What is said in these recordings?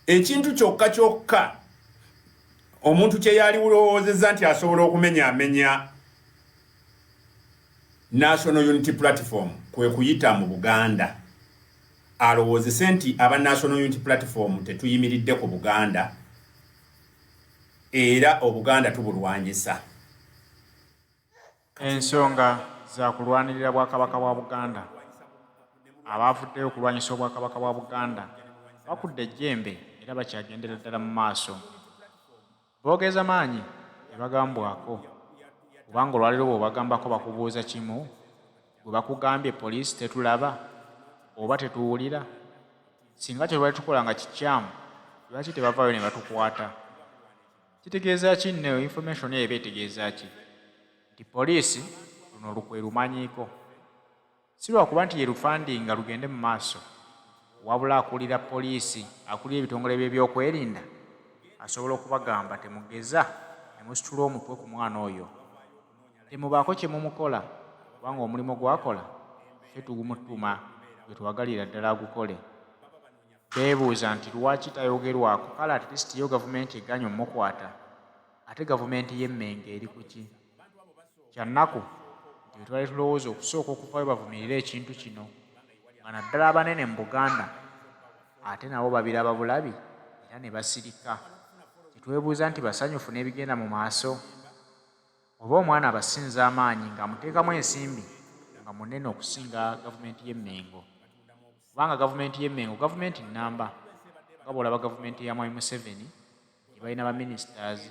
ekintu kyokka omuntu kye yali ulowoozezza nti asobola okumenya National Unity Platform kwe kuyita mu Buganda alowoozese nti aba National Unity Platform tetuyimiridde ku Buganda era Obuganda tubulwanyisa. Ensonga za kulwanirira Bwakabaka bwa Buganda. Abavuddeyo okulwanyisa Obwakabaka bwa Buganda bakudde ejjembe era bakyagendera ddala mu maaso. Boogeza maanyi ebagambwako kubanga olwaliro bw'obagambako bakubuuza kimu bwe bakugambye poliisi tetulaba oba tetuwulira singa tebali tukola nga kikyamu lwaki tebavaayo ne batukwata. Kitegeeza ki nno information eyo eba etegeeza ki? Nti poliisi luno lukwe lumanyiiko. Si lwakuba nti ye lufandinga lugende mu maaso wabula akulira poliisi akulira ebitongole by'ebyokwerinda asobola okubagamba temugeza ne musitula omutwe ku mwana oyo. Temubaako kye mumukola kubanga omulimu gwakola ffe tugumutuma gwe tuwagalira ddala agukole. Beebuuza nti lwaki tayogerwako kale at least yo gavumenti eganye omukwata ate gavumenti y'emmenge eri ku ki? Kyannaku nti bwe twali tulowooza okusooka okuvayo bavumirire ekintu kino nga naddala abanene mu Buganda ate nabo babiraba bulabi era ne basirika. Twebuuza nti basanyufu n'ebigenda mu maaso oba omwana abasinza amaanyi ng'amuteekamu ensimbi nga munene okusinga gavumenti y'emmengo. Kubanga gavumenti y'emmengo gavumenti nnamba nga bw'olaba gavumenti ya Mwai Museveni balina ba ministers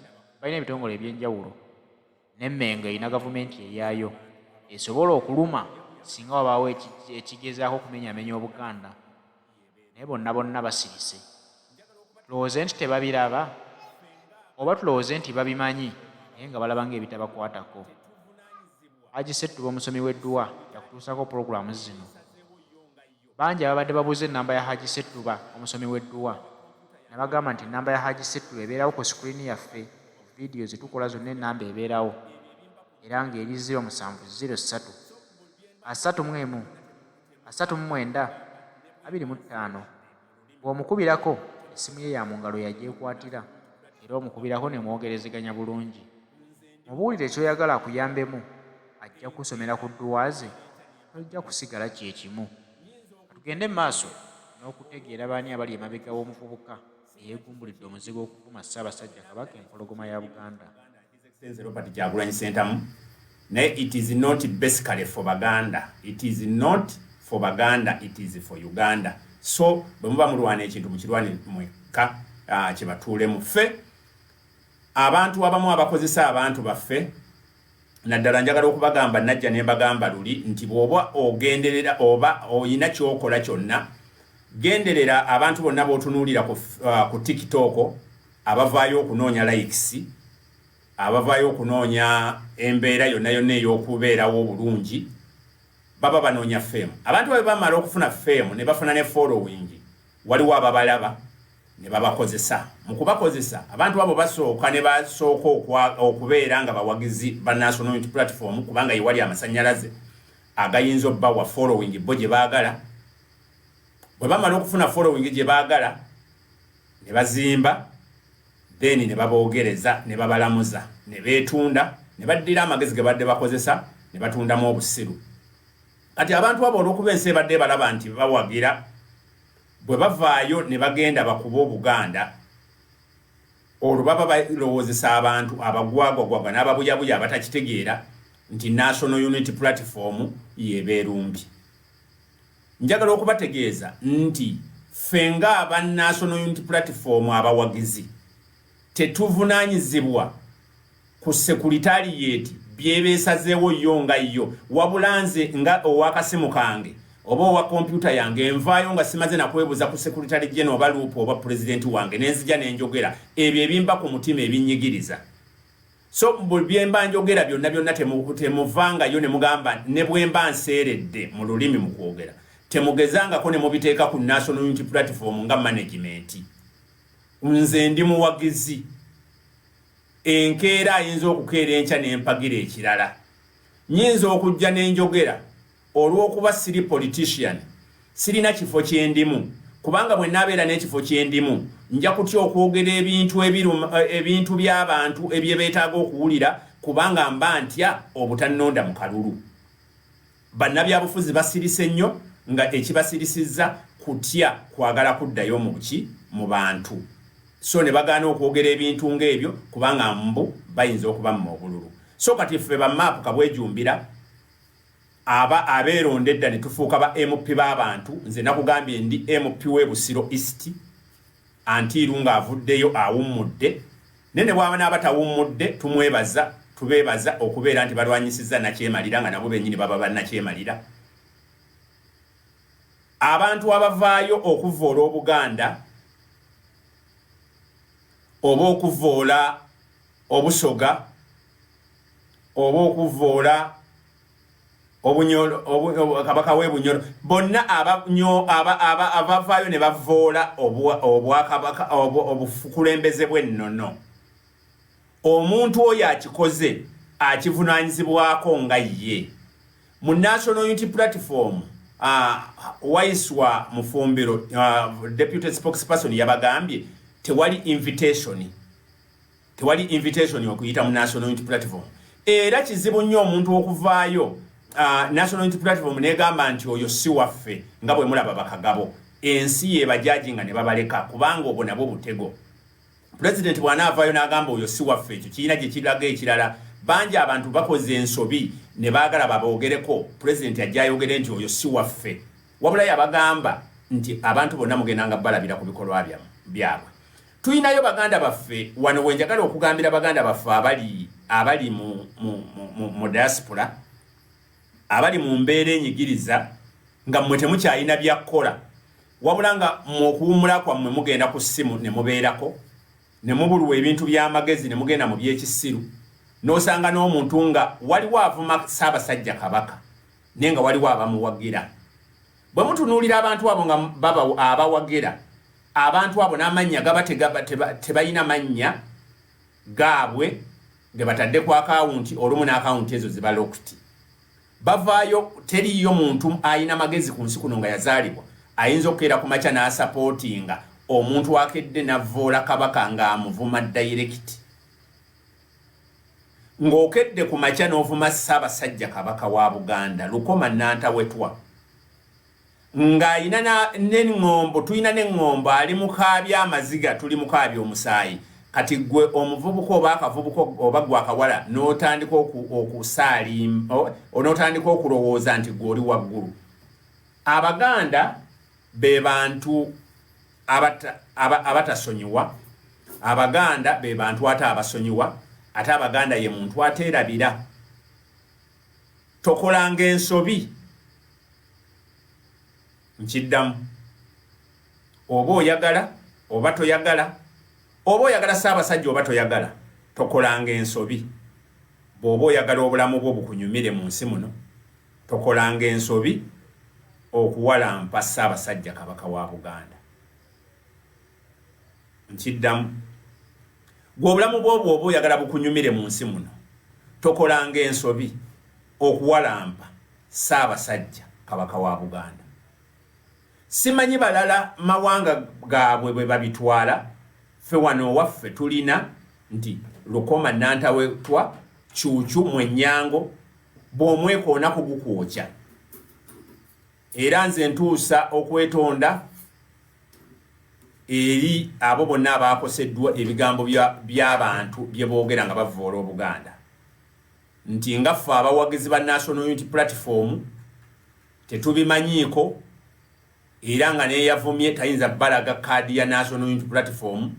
balina ebitongole ebyenjawulo n'emmengo erina gavumenti eyaayo esobola okuluma singa wabaawo ekigezaako okumenyaamenya Obuganda naye bonna basirise. Tulowooze nti tebabiraba oba tulowooze nti babimanyi naye nga balaba ng'ebitabakwatako. Haji Ssettuba omusomi w'Edduwa yakutuusako pulogulaamu zino. Bangi ababadde babuuza ennamba ya Haji Ssettuba omusomi w'Edduwa ne bagamba nti ennamba ya Haji Ssettuba ebeerawo ku sikuriini yaffe vidiyo zetukola zonna ennamba ebeerawo era ng'eri 0703 31 39 25. Bw'omukubirako essimu ye ya mu ngalo yagyekwatira era omukubirako ne mwogerezeganya bulungi. Mubuulire ky'oyagala akuyambemu ajja kusomera ku dduwaaze tojja kusigala kyekimu. Tugende mu maaso n'okutegeera baani abali emabega w'omuvubuka eyeegumbulidde omuzigo okuvuma Ssaabasajja Kabaka empologoma ya Buganda. Robert Kyagulanyi Ssentamu naye it is not basically for Baganda. It is not for Baganda, it is for Uganda. So bwe muba mulwana ekintu mukirwane mwekka kye batuule mu ffe abantu abamu abakozesa abantu baffe naddala njagala okubagamba najja ne mbagamba luli nti bw'oba ogenderera oba oyina kyokola kyonna genderera abantu bonna b'otunuulira ku TikTok abavaayo okunoonya likes abavaayo okunoonya embeera yonna ey'okubeerawo obulungi baba banoonya fame. Abantu bwe bamala okufuna fame ne bafuna ne following waliwo ababalaba ne babakozesa. Mu kubakozesa abantu abo basooka ne basooka okubeera nga bawagizi ba National Unity Platform kubanga yewali amasannyalaze agayinza obbawa following bo gye baagala. Bwe bamala okufuna following gye baagala ne bazimba then ne baboogereza ne babalamuza ne beetunda ne baddira amagezi ge badde bakozesa ne batundamu obusiru. Kati abantu abo olw'okuba ensi ebadde balaba nti bawagira bwe bavaayo ne bagenda bakuba Obuganda olwo baba balowoozesa abantu abagwagwagwaga n'ababuyabuya abatakitegeera nti National Unity Platform yebeerumbi. Njagala okubategeeza nti ffe nga aba National Unity Platform abawagizi tetuvunaanyizibwa ku sekuritaliyeeti byebeesazeewo yo nga yo wabula nze nga ow'akasimu kange oba owa kompyuta yange envaayo nga simaze nakwebuuza ku sekuritali general oba luupu oba pulezidenti wange nenzija nenjogera ebyo ebimba ku mutima ebinyigiriza. So bwe byemba njogera byonna temuvangayo ne mugamba ne bwe mba nseeredde mu lulimi mu kwogera temugezangako ne mubiteeka ku National Unity Platform nga management. Nze ndi muwagizi enkeera ayinza okukeera enkya n'empagira ekirala. Nyinza okujja n'enjogera olw'okuba siri politician sirina kifo kyendimu kubanga bwe nabeera n'ekifo kyendimu nja kutya okwogera ebintu by'abantu ebyebeetaaga okuwulira kubanga mba ntya obutannonda mu kalulu. Bannabyabufuzi basirise nnyo nga ekibasirisizza kutya kwagala kuddayo mu bantu. So ne bagaana okwogera ebintu ng'ebyo kubanga mbu bayinza okuba mu obululu. So kati ffe bamaapu kabwejumbira abeeronda edda ne tufuuka ba MP b'abantu. Nze nakugambye ndi MP w'e Busiro East Antiiru ng'avuddeyo awummudde. Ne bw'aba n'abatawummudde tubeebaza okubeera nti balwanyisizza Nakyemalira nga nabo bennyini baba bannakyemalira. Abantu abavaayo okuvoola Obuganda oba okuvoola obusoga oba okuvoola obunyolo kabaka w'ebunyolo bonna abavaayo ne bavoola obwakabaka obukulembeze bw'ennono. Omuntu oyo akikoze akivunaanyizibwako nga ye. Mu National Unity Platform Waiswa Mufumbiro Deputy Spokesperson yabagambye tewali invitation okuyita mu National Unity Platform. Era kizibu nnyo omuntu okuvaayo National Unity Platform negamba nti oyo si waffe nga bwe mulaba bakagabo. Ensi yebajaji nga ne babaleka kubanga obwo nabwo butego. President bw'anaavaayo n'agamba oyo si waffe ekyo kiina gye kiraga ekirala. Bangi abantu bakoze ensobi ne baagala baboogereko. President ajja ayogere nti oyo si waffe. Wabula yabagamba nti abantu bonna mugenda nga balabira ku bikolwa byabwe. Tuyinayo baganda baffe wano wenjagala okugambira baganda baffe abali mu diaspora abali mu mbeera enyigiriza nga mmwe temukyalina byakkola wabula nga mu kuwumula kwammwe mugenda ku ssimu ne mubeerako ne mubulwa ebintu by'amagezi ne mugenda mu by'ekisiru n'osanga n'omuntu nga waliwo avuma Ssaabasajja Kabaka naye nga waliwo abamuwagira. Bwe mutunuulira abantu abo nga baba abawagira abantu abo n'amannya gaba tebayina mannya gaabwe ge batadde ku akawunti olumu n'akawunti ezo ziba locked. Bavaayo teriyo muntu ayina magezi ku nsi kuno nga yazaalibwa ayinza okukeera ku makya n'asapootinga omuntu akedde navoola Kabaka nga amuvuma direct. Ng'okedde ku makya n'ovuma Ssaabasajja Kabaka wa Buganda Lukoma Nantawetwa ng'ayina n'eŋŋombo tuyina n'eŋŋombo ali mu kaabya amaziga tuli mu kaabya omusaayi. Kati gwe omuvubuka oba akavubuka oba gwe akawala n'otandika n'otandika okulowooza nti gwe oli waggulu. Abaganda be bantu abatasonyiwa. Abaganda be bantu ate abasonyiwa. Ate Abaganda ye muntu ateerabira. Tokolanga ensobi. Nkiddamu. Oba oyagala oba toyagala. Oba oyagala Ssaabasajja oba toyagala. Tokolanga ensobi. Bw'oba oyagala obulamu bwo bukunyumire mu nsi muno. Tokolanga ensobi okuwalampa Ssaabasajja Kabaka wa Buganda. Nkiddamu. Gwe obulamu bwo bw'oba oyagala bukunyumire mu nsi muno. Tokolanga ensobi okuwalampa Ssaabasajja Kabaka wa Buganda. Simanyi balala mawanga gaabwe bwe babitwala. Ffe wano waffe tulina nti Lukoma Nantawetwa Cuucu Mwenyango bw'omwekoona kugukwokya. Era nze ntuusa okwetonda eri abo bonna abaakoseddwa ebigambo by'abantu bye boogera nga bavoola Obuganda. Nti nga ffe abawagizi ba National Unity Platform tetubimanyiiko era nga neeyavumye tayinza balaga kaadi ya National Unity Platform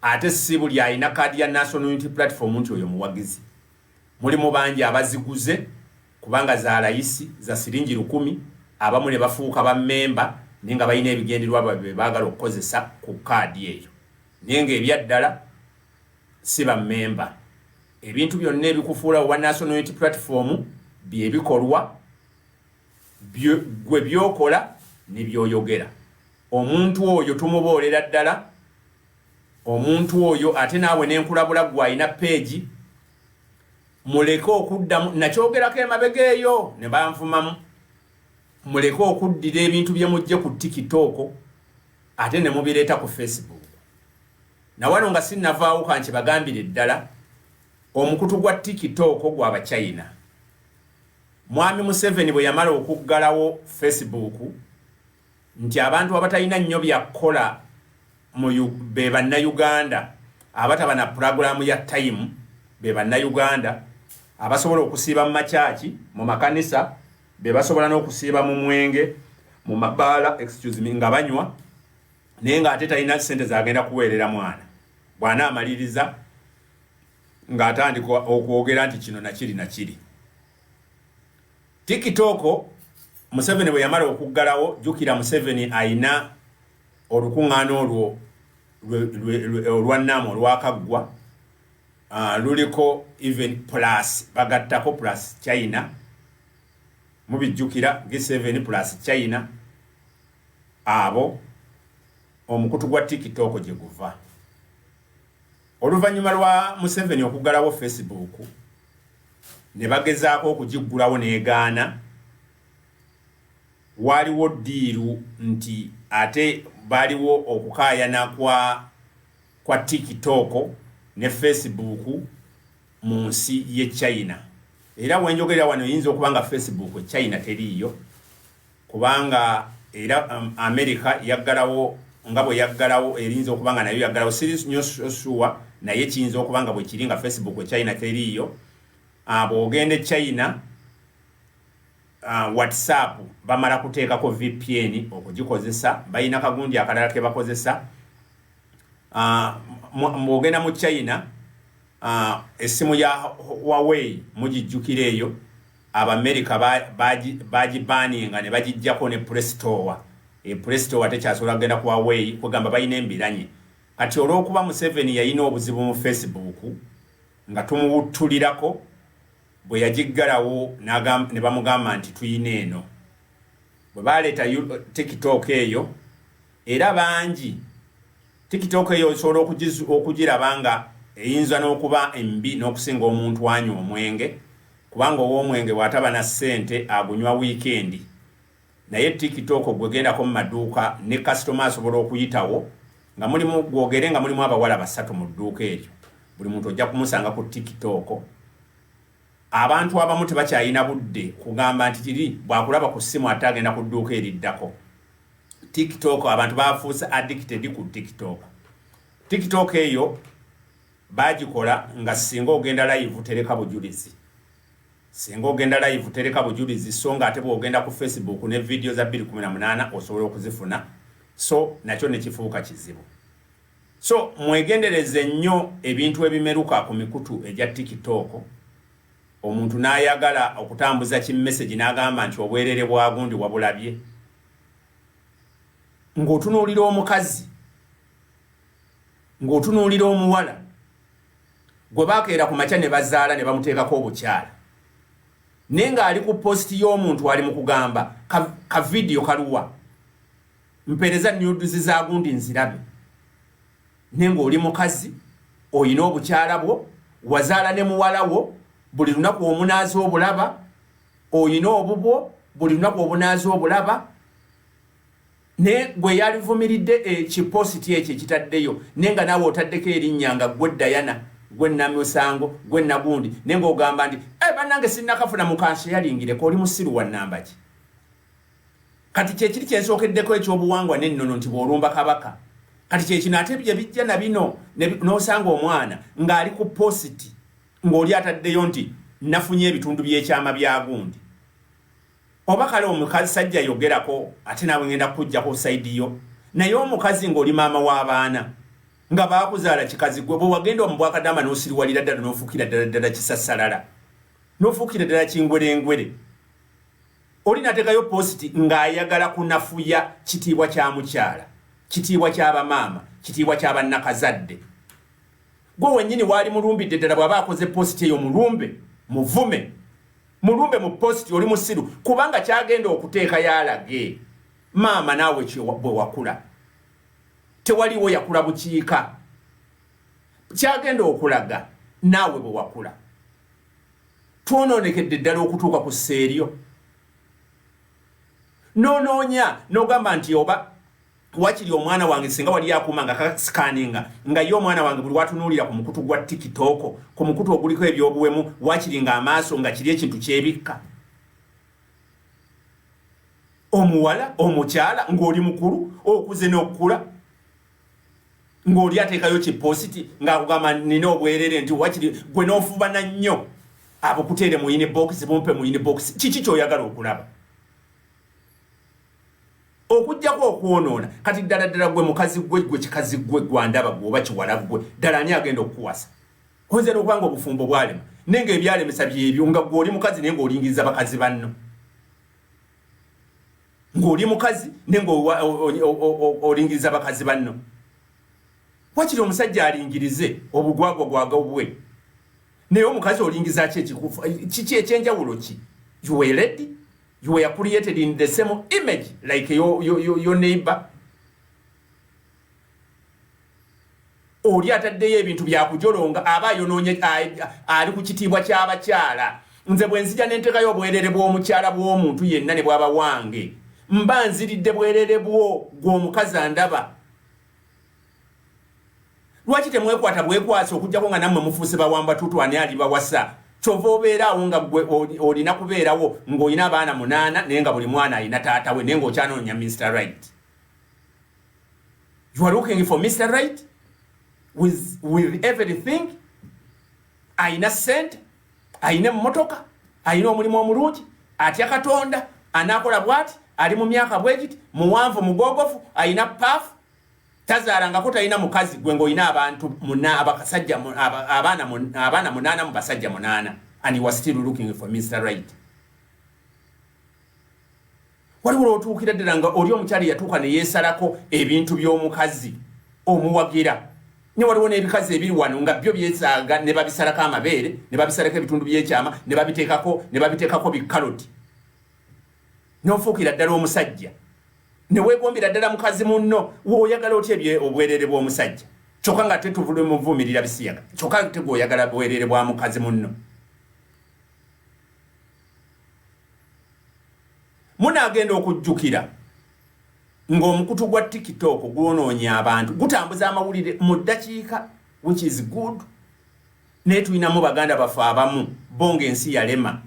ate si buli alina kaadi ya National Unity Platform nti oyo muwagizi. Mulimu bangi abaziguze kubanga za layisi za siringi 10 abamu ne bafuuka ba memba naye nga balina ebigendererwa babbe baagala okukozesa ku kaadi eyo naye nga ebyaddala si ba memba. Ebintu byonna ebikufuula owa National Unity Platform bye bikolwa gwe byokola ne byoyogera. Omuntu oyo tumuboolera ddala. Omuntu oyo ate naawe n'enkulabula gwe alina peegi muleke okuddamu nakyogerako emabega eyo ne banvumamu. Muleke okuddira ebintu bye mujje ku TikTok ate ne mubireeta ku Facebook. Na wano nga sinnavaawo kanki bagambire ddala omukutu gwa TikTok gwa China. Mwami Museveni bwe yamala okuggalawo Facebook nti abantu abatalina nnyo byakola mu be bannayuganda abataba na programu ya time be bannayuganda abasobola okusiiba mu makyaki mu makanisa be basobola n'okusiiba mu mwenge mu mabaala nga banywa naye nga ate talina ssente zagenda kuweerera mwana bwana amaliriza ng'atandika okwogera nti kino nakiri nakiri. TikTok Museveni bwe yamala okuggalawo jjukira Museveni ayina olukuŋŋaana olwo olwannaamu olwakaggwa luliko even plus bagattako plus China mubijjukira G7 plus China abo omukutu gwa TikTok gye guva. Oluvannyuma lwa Museveni okuggalawo Facebook ne bagezaako okugiggulawo n'egaana waliwo ddiiru nti ate baliwo okukaayana kwa TikTok ne Facebook mu nsi ye China. Era wenjogerera wano yinza okubanga Facebook China teriiyo kubanga era America yaggalawo nga bwe yaggalawo erinza okubanga nayo yaggalawo sure naye kiyinza okubanga bwe kiri nga Facebook China teriiyo. Bw'ogende China WhatsApp bamala kuteekako VPN okugikozesa bayina kagundi akalala ke bakozesa. Bw'ogenda mu China essimu ya Huawei mugijjukira eyo Abamerika bagibaninga ne bagijjako ne Play Store. Play Store tekyasobola kugenda ku Huawei kugamba bayina embiranye. Kati olw'okuba Museveni yayina obuzibu mu Facebook nga tumuwuttulirako bwe yagiggalawo ne bamugamba nti tuyina eno. Bwe baleeta TikTok eyo era bangi TikTok eyo osobola okugiraba nga eyinza n'okuba embi n'okusinga omuntu anywa omwenge kubanga ow'omwenge bw'ataba na ssente agunywa wiikendi. Naye TikTok gwegendako mu maduuka ne kasitoma asobola okuyitawo nga mulimu gwogere nga mulimu abawala 3 mu dduuka eryo. Buli muntu ojja kumusanga ku TikTok. Abantu abamu tebakyayina budde kugamba nti kiri bwakulaba ku ssimu ate agenda ku dduuka eriddako. TikTok abantu bafuuse addicted ku TikTok. TikTok eyo bagikola nga singa ogenda live tereka bujulizi. Singa ogenda live tereka bujulizi so nga ate bw'ogenda ku Facebook ne video za 2018 osobola okuzifuna. So nakyo ne kifuuka kizibu. So mwegendereze nnyo ebintu ebimeruka ku mikutu egya TikTok. Omuntu n'ayagala okutambuza ki message n'agamba nti obwerere bwagundi wabulabye. Ng'otunuulira omukazi ng'otunuulira omuwala gwe baakeera ku makya ne bazaala ne bamuteekako obukyala naye ng'ali ku posti y'omuntu ali mu kugamba ka video kaluwa mpeereza nudes za gundi nzirabe naye ng'oli mukazi oyina obukyala bwo wazaala ne muwala wo buli lunaku omunaazi obulaba oyina obubwo buli lunaku omunaazi obulaba ne gwe yalivumiridde ekipositi ekyo ekitaddeyo nenga naawe otaddeko erinnya nga gwe Diana gwe Namusango gwe Nagundi nenga ogamba nti bannange sinnakafuna mukansi yalingireko oli musiru wa nnamba ki. Kati kyekiri kyensookeddeko ekyobuwangwa n'ennono nti bw'olumba kabaka kati kyekino ate bye bijja na bino n'osanga omwana ng'ali ku positi ng'oli ataddeyo nti nafunye ebitundu by'ekyama bya gundi. Oba kale omukazi sajja yogerako ate nawe ngenda kujja ku side yo naye omukazi ng'oli maama w'abaana nga baakuzaala kikazi gwe bwe wagenda omubwakadama n'osiriwalira ddala n'ofuukira ddala kisassalala n'ofuukira ddala kingwerengwere oli nateekayo positi ng'ayagala kunafuya kitiibwa kya mukyala kitiibwa ky'abamaama kitiibwa ky'abannakazadde. Gwe wennyini waali mulumbidde ddala bw'aba akoze positi eyo mulumbe muvume mulumbe mu posti oli musiru kubanga kyagenda okuteeka yalage maama naawe bwe wakula tewaliwo yakula bukiika kyagenda okulaga naawe bwe wakula twonoonekedde ddala okutuuka ku sseeryo. Noonoonya n'ogamba nti oba wakiri omwana wange singa wali akumanga ka scanninga nga yo omwana wange buli watunulira ku mukutu gwa TikTok ku mukutu oguliko ebyobuwemu wakiri nga amaaso nga kiri ekintu kyebikka omuwala omukyala ng'oli mukulu okuze n'okukula ng'oli ateekayo kipositi ng'akugamba nina obwerere nti wakiri gwe n'ofubana nnyo abo kuteere mu inbox bumpe mu inbox kiki ky'oyagala okulaba okujjako okwonoona kati ddala gwe mukazi gwe kikazi gwe gwandaba gwe oba kiwala gwe ddala ani agenda okukuwasa oyinza n'okubanga obufumbo bwalema naye ng'ebyalemesa byebyo nga gw'oli mukazi naye ng'olingiriza bakazi banno ng'oli mukazi naye ng'olingiriza bakazi banno wakiri omusajja alingirize obugwagwagwaga bwe naye omukazi olingiza kiki ekyenjawulo ki you were ready you were created in the same image like your neighbor oli ataddeyo ebintu byakujolonga aba yonoonye ali ku kitiibwa ky'abakyala nze bwe nzija n'enteekayo obwerere bw'omukyala bw'omuntu yenna ne bwaba wange mba nziridde bwerere bwo gw'omukazi andaba lwaki temwekwata bwekwasa okugjako nga nammwe mufuuse bawamba tutwane ali bawasa kyova obeeraawo nga gwe olina kubeerawo ng'olina abaana 8 naye nga buli mwana alina taata we naye ng'okyanoonya Mr. Right. You are looking for Mr. Right with everything. Alina sente, alina emmotoka, alina omulimu omulungi, atya Katonda, anaakola bw'ati, ali mu myaka bwegiti, muwanvu mugogofu, alina paafu. Tazaalangako talina mukazi gwe ng'olina abantu abasajja abaana 8 mu basajja 8 and you are still looking for Mr. Right. Waliwo otuukira ddala nga oli omukyali yatuuka ne yeesalako ebintu by'omukazi omuwagira ne waliwo n'ebikazi ebiri wano nga byo byesaaga ne babisalako amabeere ne babisalako ebitundu by'ekyama ne babiteekako bikaloti n'ofuukira ddala omusajja ne weegombera ddala mukazi munno w'oyagala otya obwerere bw'omusajja kyokka nga tetuvule muvumirira bisiyaga kyokka tegw'oyagala bwerere bwa mukazi munno. Munaagenda okujjukira ng'omukutu gwa TikTok gwonoonya abantu gutambuza amawulire mu ddakiika which is good naye tulinamu baganda bafe abamu bo ng'ensi yalema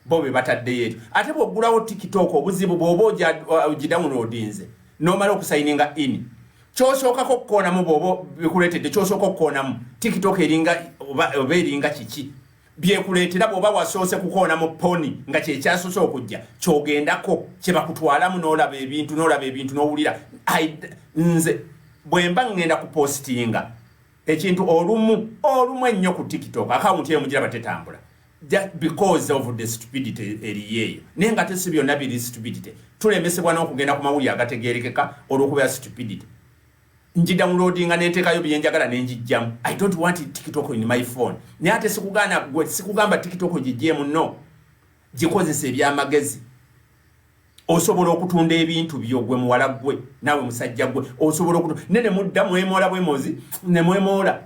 bo be bataddeyo etyo ate bw'oggulawo TikTok obuzibu bw'oba ogidawunloadinze n'omala okusayininga in ky'osookako okukoonamu bw'oba bikuleetedde ky'osooka okukoonamu TikTok oba eringa kiki byekuleetera bw'oba wasoose kukoonamu poni nga kyekyasoose okujja ky'ogendako kye bakutwalamu n'olaba ebintu n'owulira nze bwe mba ngenda kupositinga ekintu olumu ennyo ku TikTok akawunti eyo mugira batetambula just because of the stupidity eriyeeyo naye nga tesi byonna biri stupidity tulemesebwa n'okugenda ku mawulire agategeerekeka olw'okubeera stupidity njidownloadinga n'enteekayo byenjagala n'enjijjamu. I don't want TikTok in my phone. Naye ate sikugamba TikTok gijjeemu no gikozesa ebyamagezi. Osobola okutunda ebintu byo gwe muwala gwe nawe musajja gwe osobola okutunda ne mudda mwemola bwemozi ne mwemola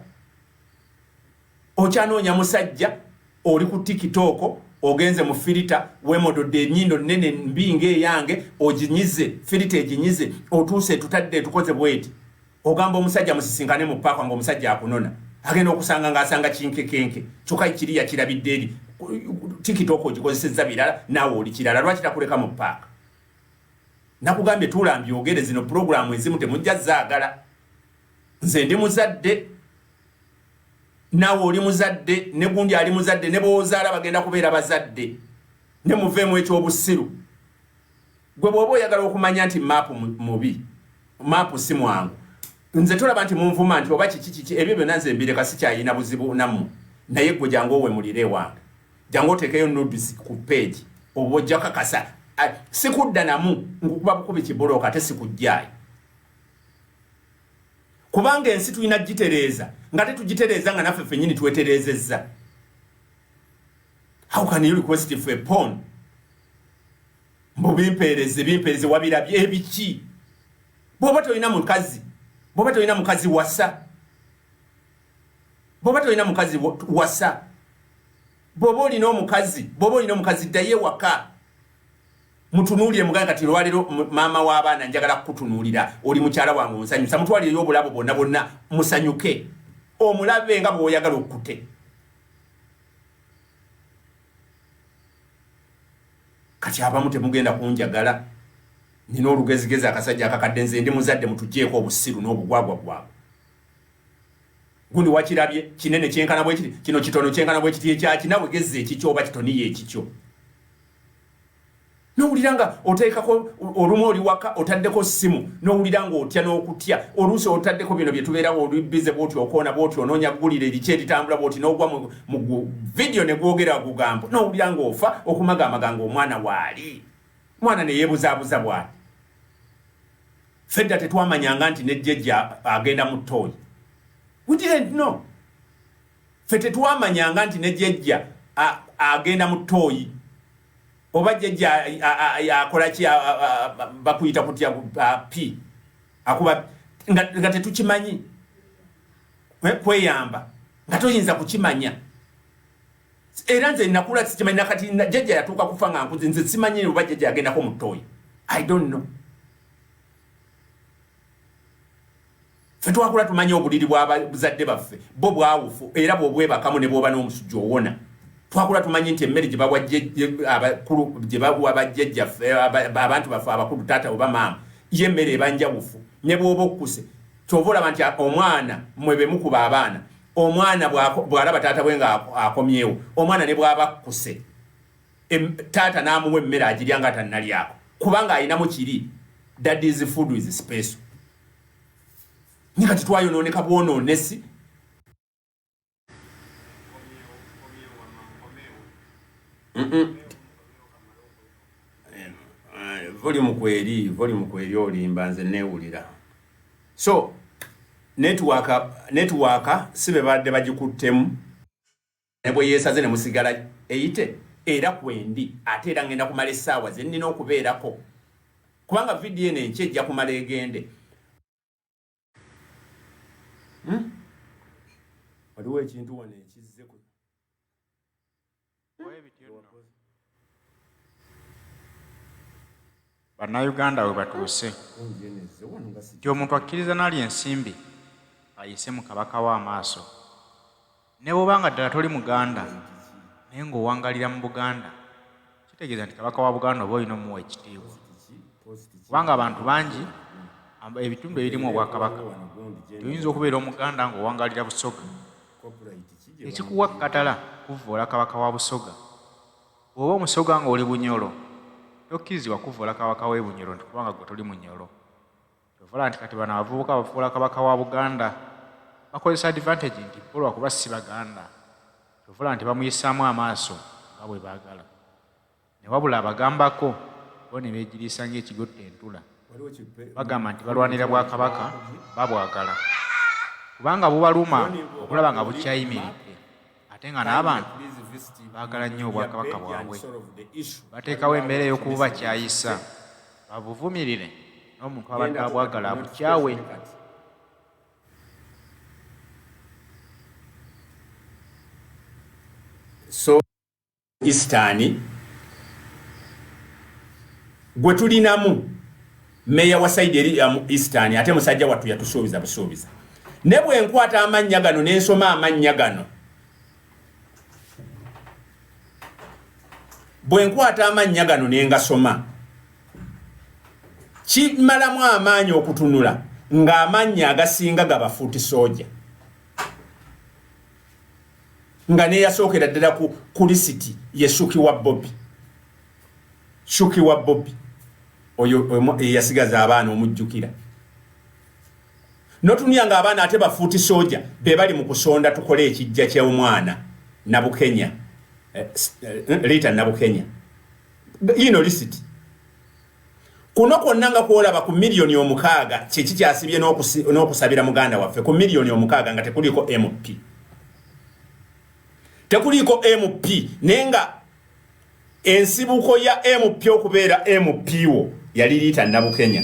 okyanoonya musajja oli ku TikTok ogenze mu filter wemododde ennyindo nene mbinga eyange oginyize filter eginyize otuuse tutadde tukoze bweti ogamba omusajja musisinkane mu paaka ng'omusajja akunona agenda okusanga ng'asanga kinkekenke kyokka kiri yakirabidde eri TikTok ogikozesezza birala naawe oli kirala lwaki takuleka mu paaka. Nakugambye tulambye ogere zino programu ezimu temujja zaagala. Nze ndi muzadde naawe oli muzadde ne gundi ali muzadde ne boozaala bagenda kubeera bazadde ne muveemu ekyobusiru. Gwe bw'oba oyagala okumanya nti maapu mubi maapu si mwangu nze tulaba nti munvuma nti oba kiki ebyo byonna nze mbireka sikyayina buzibu nammwe naye gwe jangu owemulire ewange jangu oteekeyo nudes ku page oba ojja kakasa sikudda namu ngukuba bukubi kiboloka ate sikujjaayo kubanga ensi tulina gitereeza nga tetugitereeza nga naffe ffennyini twetereezezza. How can you request for a porn? Bimpeereze wabirabye ebiki bw'oba tolina mukazi wasa bw'oba olina omukazi ddayo ewaka mutunuulire muganda kati lwaliro maama w'abaana njagala kukutunuulira oli mukyala wange musanyusa mutwalire obulabo bonna musanyuke omulabe nga bw'oyagala okute kati abamu temugenda kunjagala nina olugezigezi akasajja akakadde nze ndi muzadde mutugyeeko obusiru n'obugwagwa bwabwe gundi wakirabye kinene kyenkana bwe kiti kino kitono kyenkana bwe kiti ekyakina bwegezze ekikyo oba kitoniye ekikyo n'owulira nga oteekako olumu oli waka otaddeko ssimu n'owulira nga otya n'okutya oluusi otaddeko bino bye tubeerawo oli bize bwoti okoona bwoti onoonya ggulire ebiki ebitambula bwoti n'ogwa mu vidiyo ne gwogera gugambo n'owulira nga ofa okumagaamaganga omwana waali mwana ne yeebuzaabuza bw'ati fedda tetwamanyanga nti ne jjejja agenda mu ttooyi we didn't know ffe tetwamanyanga nti ne jjejja agenda mu ttooyi oba jjejja akola ki bakuyita kutya p akuba nga tetukimanyi kweyamba nga toyinza kukimanya era nze nakula sikimanyi nakati jjejja yatuuka kufa nga nkuze nze simanyi oba jjejja yagendako mu ttooyi I don't know ffe twakula tumanyi obuliri bw'abazadde baffe bo bwawufu era bw'obwebakamu ne bw'oba n'omusujja owona twakula tumanyi nti emmere gye bawa abakulu gye bawa bajjajjaffe abantu baffe abakulu taata oba maama ye emmere eba njawufu ne bw'oba okkuse kyova olaba nti omwana mwe be mukuba abaana omwana bw'alaba taata bwe nga akomyewo omwana ne bw'aba akkuse taata n'amuwa emmere agirya nga tannalyako kubanga ayinamu kiri daddy's food is special ni kati twayonooneka bwonoonesi volume kweri olimba nze neewulira so network sibe badde bagikuttemu ne bwe yeesaze ne musigala eyite era kwendi ate era ngenda kumala essaawa ze nnina okubeerako kubanga vidiyo eno enki ejja kumala egende waliwo ekintu wano ekizzeko bannayuganda we batuuse nti omuntu akkiriza n'ali ensimbi ayise mu kabaka w'amaaso ne bw'obanga ddala toli muganda naye ng'owangalira mu buganda kitegeeza nti kabaka wa buganda oba olina omuwa ekitiibwa kubanga abantu bangi ebitundu ebirimu obwakabaka toyinza okubeera omuganda ng'owangalira busoga ekikuwa katala kuvvoola kabaka wa busoga oba omusoga ng'oli bunyolo tokkirizibwa kuvvoola kabaka w'e bunyolo nti kubanga gwe toli munyolo kyovola nti kati bano abavubuka bafuula kabaka wa buganda bakozesa advantage nti bo lwakuba si baganda kyovola nti bamuyisaamu amaaso nga bwe baagala ne wabula abagambako bo ne beegiriisa ng'ekigotta entula bagamba nti balwanira bwakabaka babwagala kubanga bubaluma okulaba nga bukyayimiridde ate nga n'abantu baagala nnyo obwakabaka bwabwe bateekawo embeera ey'okububa kyayisa babuvumirire n'omuntu abadde abwagala abukyawe so Eastern gwe tulinamu meya wa side eri Eastern ate musajja wattu yatusuubiza busuubiza ne bwe nkwata amannya gano n'ensoma amannya gano bwe nkwata amannya gano n'engasoma kimalamu amaanyi okutunula ng'amannya agasinga gabafuuti soja nga neyasookera ddala ku lisiti ye Shuki wa Bobby oyo eyasigaza abaana omujjukira notunya nga abaana ate bafuuti soja be bali mu kusonda tukole ekijja ky'omwana Nabukenya Rita Nabukenya lisiti kuno kwonna nga kwolaba ku miliyoni 6 kyeki kyasibye n'okusabira muganda waffe ku miliyoni 6 nga tekuliko MP nenga ensibuko ya MP okubeera MP wo yali Rita Nabukenya